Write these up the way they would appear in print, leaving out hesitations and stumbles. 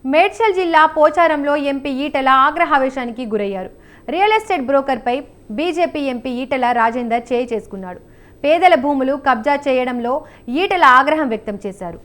మేడ్చల్ జిల్లా పోచారంలో ఎంపీ ఈటెల ఆగ్రహావేశానికి గురయ్యారు. రియల్ ఎస్టేట్ బ్రోకర్పై బీజేపీ ఎంపీ ఈటెల రాజేందర్ చేయి చేసుకున్నాడు. పేదల భూములు కబ్జా చేయడంలో ఈటెల ఆగ్రహం వ్యక్తం చేశారు.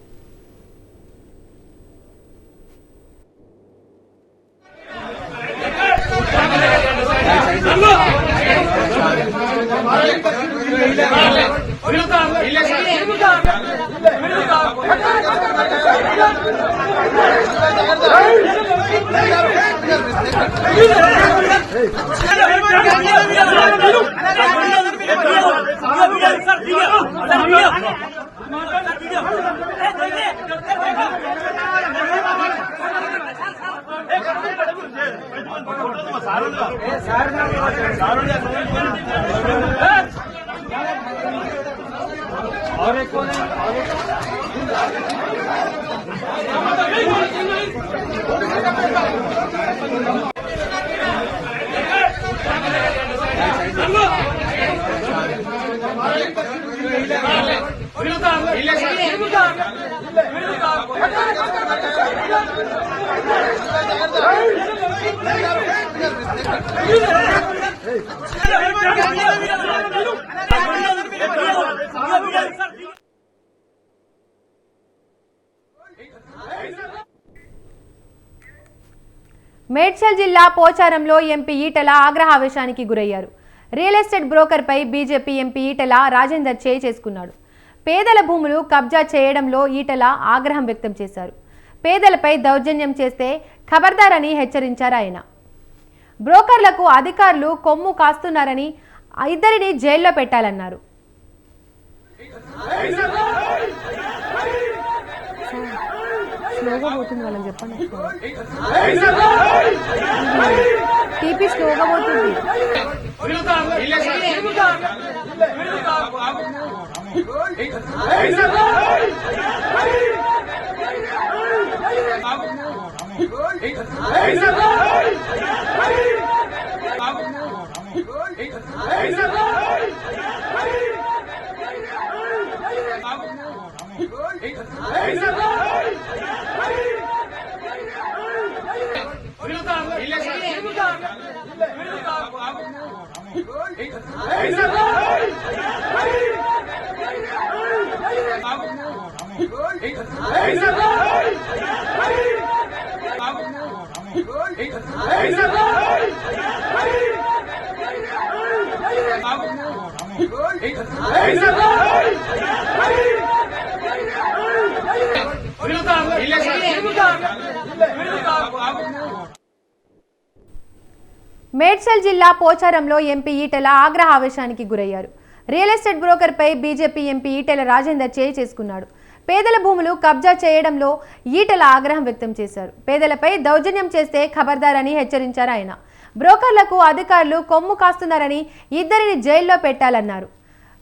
మేడ్చల్ జిల్లా పోచారంలో ఎంపీ ఈటెల ఆగ్రహావేశానికి గురయ్యారు. రియల్ ఎస్టేట్ బ్రోకర్పై బీజేపీ ఎంపీ ఈటెల రాజేందర్ చేయి చేసుకున్నాడు. పేదల భూములు కబ్జా చేయడంలో ఈటెల ఆగ్రహం వ్యక్తం చేశారు. పేదలపై దౌర్జన్యం చేస్తే ఖబర్దారని హెచ్చరించారు ఆయన. బ్రోకర్లకు అధికారులు కొమ్ము కాస్తున్నారని ఇద్దరిని జైల్లో పెట్టాలన్నారు. స్లోగా పోతుంది వాళ్ళని చెప్పండి. టీపీ స్లోగా పోతుంది. మేడ్చల్ జిల్లా పోచారంలో ఎంపీ ఈటెల ఆగ్రహావేశానికి గురయ్యారు. రియల్ ఎస్టేట్ బ్రోకర్పై బీజేపీ ఎంపీ ఈటెల రాజేందర్ చేయి చేసుకున్నాడు. పేదల భూములు కబ్జా చేయడంలో ఈటెల ఆగ్రహం వ్యక్తం చేశారు. పేదలపై దౌర్జన్యం చేస్తే ఖబర్దారని హెచ్చరించారు ఆయన. బ్రోకర్లకు అధికారులు కొమ్ము కాస్తున్నారని ఇద్దరిని జైల్లో పెట్టాలన్నారు.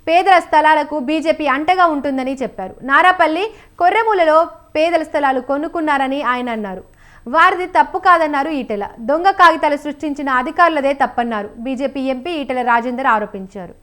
పేదల స్థలాలకు బీజేపీ అంటగా ఉంటుందని చెప్పారు. నారాపల్లి, కొర్రెమూలలో పేదల స్థలాలు కొనుక్కున్నారని ఆయన అన్నారు. వారిది తప్పు కాదన్నారు ఈటెల. దొంగ కాగితాలు సృష్టించిన అధికారులదే తప్పన్నారు బీజేపీ ఎంపీ ఈటెల రాజేందర్ ఆరోపించారు.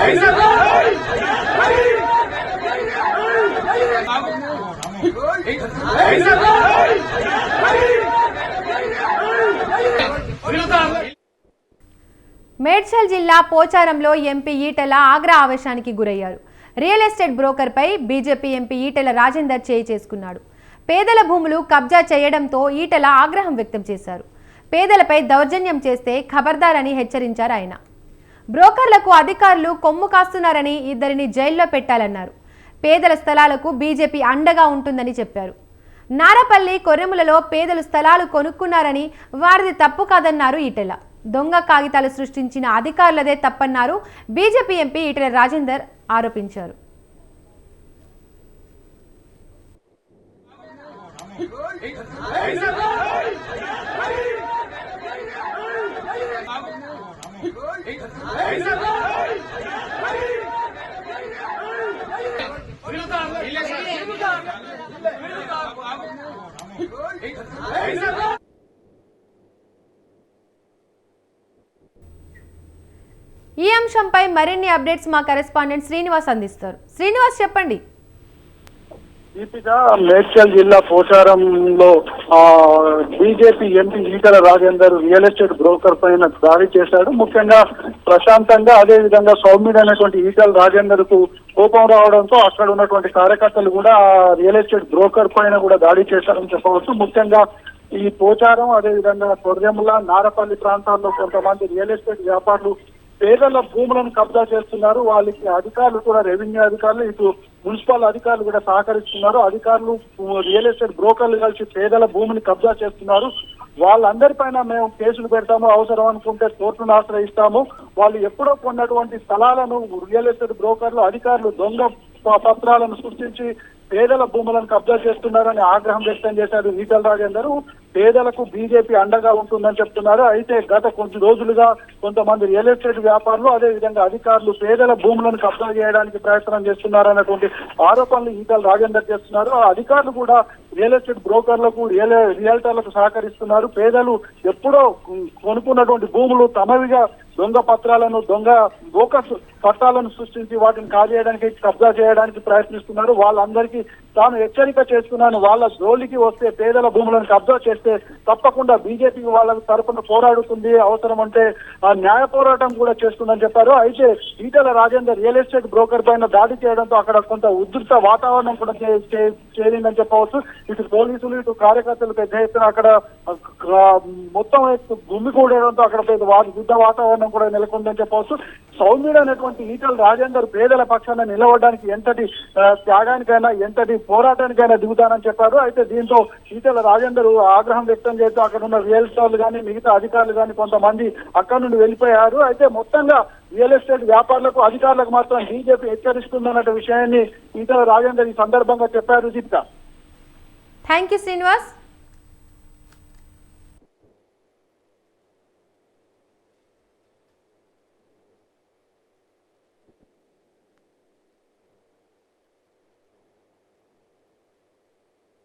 Hey, మేడ్చల్ జిల్లా పోచారంలో ఎంపీ ఈటెల ఆగ్రహ ఆవేశానికి గురయ్యారు. రియల్ ఎస్టేట్ బ్రోకర్పై బీజేపీ ఎంపీ ఈటెల రాజేందర్ చేయి చేసుకున్నాడు. పేదల భూములు కబ్జా చేయడంతో ఈటెల ఆగ్రహం వ్యక్తం చేశారు. పేదలపై దౌర్జన్యం చేస్తే ఖబర్దార్ అని హెచ్చరించారు ఆయన. బ్రోకర్లకు అధికారులు కొమ్ము కాస్తున్నారని ఇద్దరిని జైల్లో పెట్టాలన్నారు. పేదల స్థలాలకు బీజేపీ అండగా ఉంటుందని చెప్పారు. నారపల్లి కొర్రెములలో పేదలు స్థలాలు కొనుక్కున్నారని వారిది తప్పు కాదన్నారు ఈటెల. దొంగ కాగితాలు సృష్టించిన అధికారులదే తప్పన్నారు బీజేపీ ఎంపీ ఈటెల రాజేందర్ ఆరోపించారు. ఈ అంశంపై మరిన్ని అప్డేట్స్ మా కరెస్పాండెంట్ శ్రీనివాస్ అందిస్తారు. శ్రీనివాస్, చెప్పండి. దీపిక, మేడ్చల్ జిల్లా పోచారంలో BJP MP Etela Rajender real estate broker పైన దాడి చేశాడు. ముఖ్యంగా ప్రశాంతంగా, అదే విధంగా సౌమ్యుడైనటువంటి ఈటెల రాజేందర్ కు కోపం రావడంతో అక్కడ ఉన్నటువంటి కార్యకర్తలు కూడా రియల్ ఎస్టేట్ బ్రోకర్ పైన కూడా దాడి చేశారని చెప్పవచ్చు. ముఖ్యంగా ఈ పోచారం, అదే విధంగా కొర్రెముల, నారపల్లి ప్రాంతాల్లో కొంతమంది రియల్ ఎస్టేట్ వ్యాపారులు పేదల భూములను కబ్జా చేస్తున్నారు. వాళ్ళకి అధికారులు కూడా, రెవెన్యూ అధికారులు, ఇటు మున్సిపల్ అధికారులు కూడా సహకరిస్తున్నారు. అధికారులు, రియల్ ఎస్టేట్ బ్రోకర్లు కలిసి పేదల భూమిని కబ్జా చేస్తున్నారు. వాళ్ళందరిపైన మేము కేసులు పెడతాము, అవసరం అనుకుంటే కోర్టును ఆశ్రయిస్తాము. వాళ్ళు ఎప్పుడో కొన్నటువంటి స్థలాలను రియల్ ఎస్టేట్ బ్రోకర్లు, అధికారులు దొంగ పత్రాలను సృష్టించి పేదల భూములను కబ్జా చేస్తున్నారని ఆగ్రహం వ్యక్తం చేశారు ఈటెల రాజేందర్. పేదలకు బీజేపీ అండగా ఉంటుందని చెప్తున్నారు. అయితే గత కొన్ని రోజులుగా కొంతమంది రియల్ ఎస్టేట్ వ్యాపారులు, అదే విధంగా అధికారులు పేదల భూములను కబ్జా చేయడానికి ప్రయత్నం చేస్తున్నారన్నటువంటి ఆరోపణలు ఈటెల రాజేందర్ చేస్తున్నారు. ఆ అధికారులు కూడా రియల్ ఎస్టేట్ బ్రోకర్లకు, రియల్టర్లకు సహకరిస్తున్నారు. పేదలు ఎప్పుడో కొనుక్కున్నటువంటి భూములు తమవిగా దొంగ పత్రాలను, దొంగ బోకస్ పట్టాలను సృష్టించి వాటిని కాజేయడానికి, కబ్జా చేయడానికి ప్రయత్నిస్తున్నారు. వాళ్ళందరికీ తాను హెచ్చరిక చేస్తున్నాను, వాళ్ళ జోలికి వస్తే, పేదల భూములను కబ్జా చేస్తే తప్పకుండా బీజేపీ వాళ్ళ తరఫున పోరాడుతుంది, అవసరం అంటే ఆ న్యాయ పోరాటం కూడా చేస్తుందని చెప్పారు. అయితే Etela Rajender real estate broker పైన దాడి చేయడంతో అక్కడ కొంత ఉధృత వాతావరణం కూడా చేరిందని చెప్పవచ్చు. ఇటు పోలీసులు, ఇటు కార్యకర్తలు పెద్ద ఎత్తున అక్కడ మొత్తం గుమ్మికూడడంతో అక్కడ యుద్ధ వాతావరణం కూడా నెలకొందని చెప్పవచ్చు. సౌమ్యుడు అనేటువంటి ఈటెల రాజేందర్ పేదల పక్షాన నిలవడానికి ఎంతటి త్యాగానికైనా, ఎంతటి పోరాటానికైనా దిగుతానని చెప్పారు. అయితే దీంతో ఈటెల రాజేందర్ ఆగ్రహం వ్యక్తం చేస్తూ అక్కడ ఉన్న రియల్టర్లు కానీ, మిగతా అధికారులు కానీ కొంతమంది అక్కడి నుండి వెళ్ళిపోయారు. అయితే మొత్తంగా రియల్ ఎస్టేట్ వ్యాపారులకు, అధికారులకు మాత్రం బీజేపీ హెచ్చరిస్తుందన్న విషయాన్ని ఈటెల రాజేందర్ ఈ సందర్భంగా చెప్పారు. Deepika, thank you Srinivas.